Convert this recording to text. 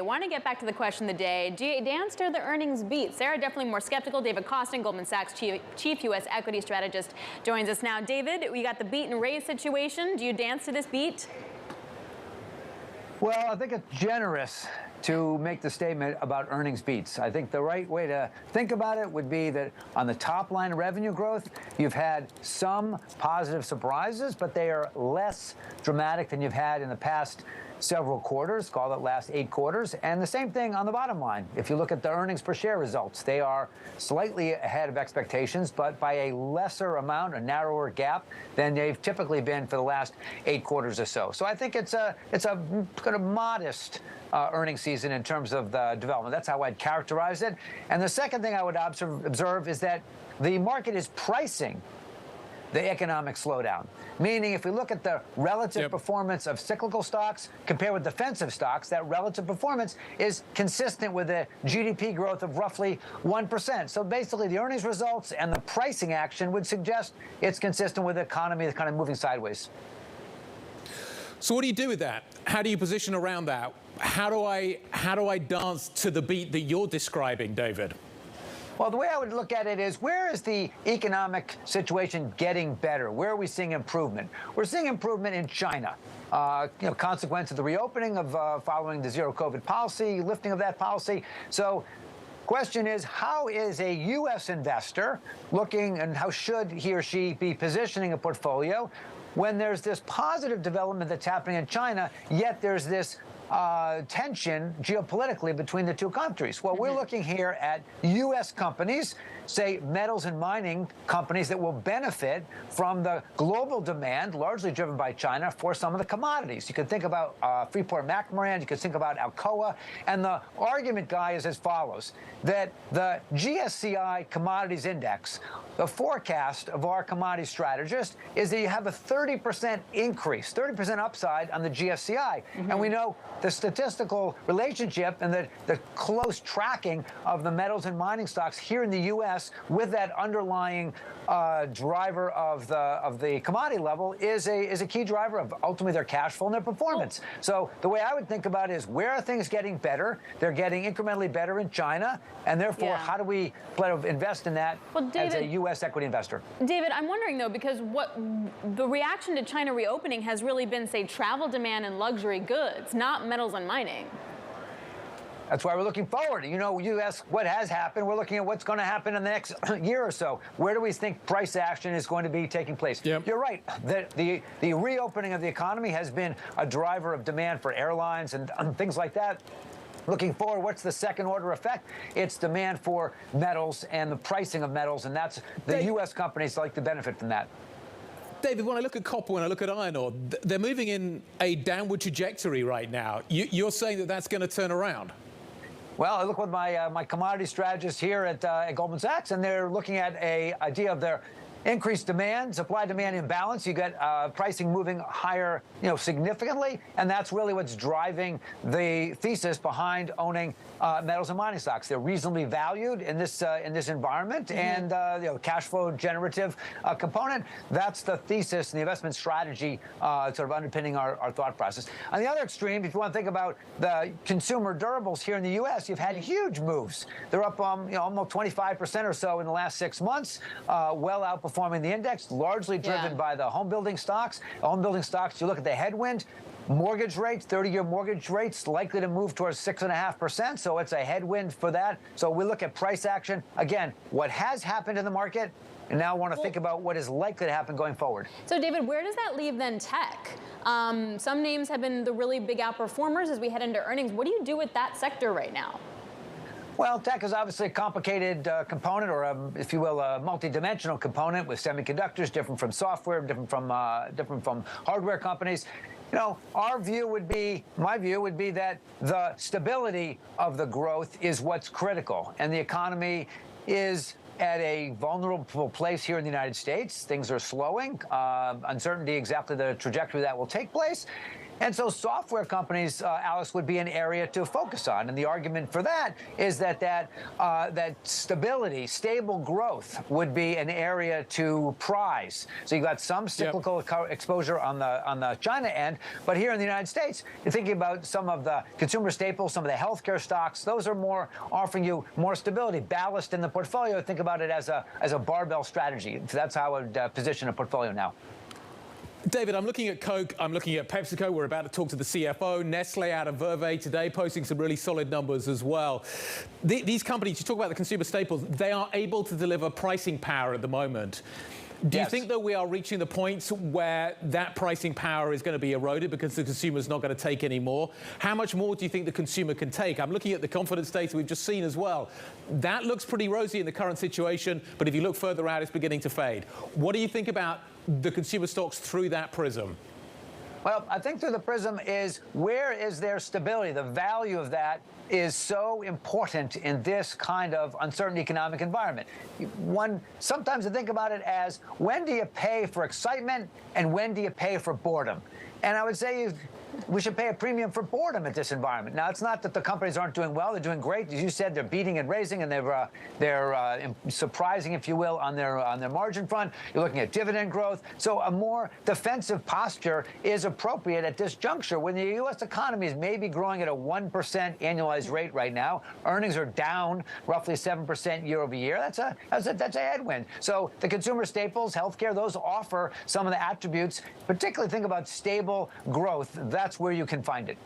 I want to get back to the question of the day. Do you dance to the earnings beat? Sarah, definitely more skeptical. David Kostin, Goldman Sachs chief U.S. equity strategist, joins us now. David, we got the beat and raise situation. Do you dance to this beat? Well, I think it's generous to make the statement about earnings beats. I think the right way to think about it would be that on the top line revenue growth, you've had some positive surprises, but they are less dramatic than you've had in the past several quarters, call it last 8 quarters. And the same thing on the bottom line. If you look at the earnings per share results, they are slightly ahead of expectations, but by a lesser amount, a narrower gap than they've typically been for the last 8 quarters or so. So I think it's a kind of modest earnings season in terms of the development. That's how I'd characterize it. And the second thing I would observe is that the market is pricing the economic slowdown. Meaning, if we look at the relative performance of cyclical stocks compared with defensive stocks, that relative performance is consistent with a GDP growth of roughly 1%. So basically, the earnings results and the pricing action would suggest it's consistent with the economy that's kind of moving sideways. So what do you do with that? How do you position around that? How do I dance to the beat that you're describing, David? Well, the way I would look at it is, where is the economic situation getting better? Where are we seeing improvement? We're seeing improvement in China. Consequence of the reopening of following the zero COVID policy, lifting of that policy. So question is, how is a U.S. investor looking, and how should he or she be positioning a portfolio when there's this positive development that's happening in China, yet there's this tension geopolitically between the two countries? Well, we're looking here at U.S. companies, say metals and mining companies, that will benefit from the global demand, largely driven by China, for some of the commodities. You could think about Freeport-McMoRan, you could think about Alcoa, and the argument, Guy, is as follows, that the GSCI Commodities Index, the forecast of our commodity strategist, is that you have a 30% increase, 30% upside on the GSCI. And we know the statistical relationship and the close tracking of the metals and mining stocks here in the U.S. with that underlying driver of the commodity level is a key driver of ultimately their cash flow and their performance. So the way I would think about it is, where are things getting better? They're getting incrementally better in China, and therefore, how do we invest in that as a U.S. equity investor? David, I'm wondering, though, because what the reaction to China reopening has really been, say, travel demand and luxury goods, not metals and mining. That's why we're looking forward. You ask what has happened. We're looking at what's going to happen in the next year or so. Where do we think price action is going to be taking place? You're right. The reopening of the economy has been a driver of demand for airlines and things like that. Looking forward, what's the second order effect? It's demand for metals and the pricing of metals, and that's the U.S. companies like to benefit from that. David, when I look at copper, when I look at iron ore, they're moving in a downward trajectory right now. You're saying that that's going to turn around? Well, I look with my commodity strategists here at Goldman Sachs, and they're looking at an idea of their increased demand, supply-demand imbalance. You get pricing moving higher, significantly, and that's really what's driving the thesis behind owning metals and mining stocks. They're reasonably valued in this environment, and cash flow generative component. That's the thesis and the investment strategy sort of underpinning our thought process. On the other extreme, if you want to think about the consumer durables here in the U.S., you've had huge moves. They're up almost 25% or so in the last 6 months, well outperforming the index, largely driven by the home building stocks. Home building stocks, you look at the headwind, mortgage rates, 30-year mortgage rates likely to move towards 6.5%, so it's a headwind for that. So we look at price action. Again, what has happened in the market, and now want to think about what is likely to happen going forward. So, David, where does that leave then tech? Some names have been the really big outperformers as we head into earnings. What do you do with that sector right now? Well, tech is obviously a complicated component, or if you will, a multi-dimensional component with semiconductors, different from software, different from hardware companies. My view would be that the stability of the growth is what's critical, and the economy is at a vulnerable place here in the United States. Things are slowing. Uncertainty exactly the trajectory that will take place. And so software companies, Alice, would be an area to focus on. And the argument for that is that stability, stable growth would be an area to prize. So you've got some cyclical exposure on the China end, but here in the United States, you're thinking about some of the consumer staples, some of the healthcare stocks. Those are more offering you more stability, ballast in the portfolio. Think about it as a barbell strategy. That's how I would position a portfolio now. David, I'm looking at Coke, I'm looking at PepsiCo. We're about to talk to the CFO. Nestle out of Verve today, posting some really solid numbers as well. These companies, you talk about the consumer staples, they are able to deliver pricing power at the moment. Do you think that we are reaching the point where that pricing power is going to be eroded because the consumer's not going to take any more? How much more do you think the consumer can take? I'm looking at the confidence data we've just seen as well. That looks pretty rosy in the current situation, but if you look further out, it's beginning to fade. What do you think about the consumer stocks through that prism? Well, I think through the prism is where is their stability? The value of that is so important in this kind of uncertain economic environment. Sometimes I think about it as when do you pay for excitement and when do you pay for boredom? And I would say we should pay a premium for boredom at this environment. Now, it's not that the companies aren't doing well. They're doing great. As you said, they're beating and raising, and they're surprising, if you will, on their margin front. You're looking at dividend growth. So a more defensive posture is appropriate at this juncture when the U.S. economy is maybe growing at a 1% annualized rate right now. Earnings are down roughly 7% year over year. That's a headwind. So the consumer staples, healthcare, those offer some of the attributes. Particularly think about stable growth. That's where you can find it.